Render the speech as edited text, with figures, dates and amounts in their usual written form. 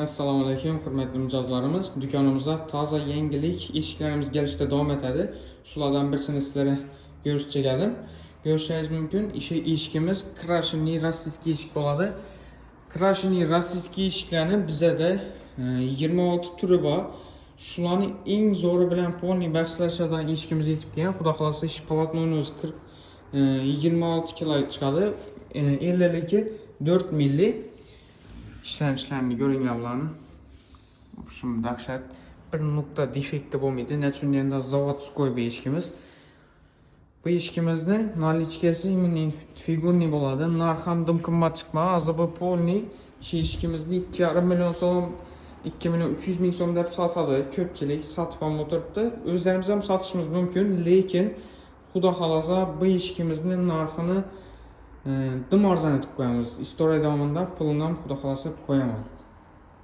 Assalomu alaykum, hurmatli mijozlarimiz. Dükanımıza toza yangilik, eshiklarimiz kelishda davom etadi. Shulardan birisini sizlarga ko'rsatib keldim. Ko'rishingiz mumkin, eshikimiz krasheniy rossiyskiy eshik bo'ladi. Krasheniy rossiyskiy eshiklarni bizada 26 turi bor. Shularning eng zo'ri bilan polniy boshlashadigan eshikimiz yetib kelgan. Xudo xolasa ish polotnomiz 26 kilo chiqadi. 50ligi 4 milli. İşlenişlerini görüngenlerini şimdi dahşat bir nokta defekti bo'lmaydi. Nechundan zavodskoy bir eshikimiz. Bu eshikimizni nalichkasi immuniy figurniy bo'ladi. Narxi ham dim qimmat chiqmadi. Hozir bu polniy eshikimizni 2,5 million so'm, 2 million 300 ming so'm deb sotadi. Ko'pchilik sotib ham o'tiribdi. O'zlarimiz ham sotishimiz mumkin, lekin xudo xolasa bu eshikimizni narxini dim arzon etib qo'yamiz. Istoriya davomida pulini ham xudo xolasa qo'yaman.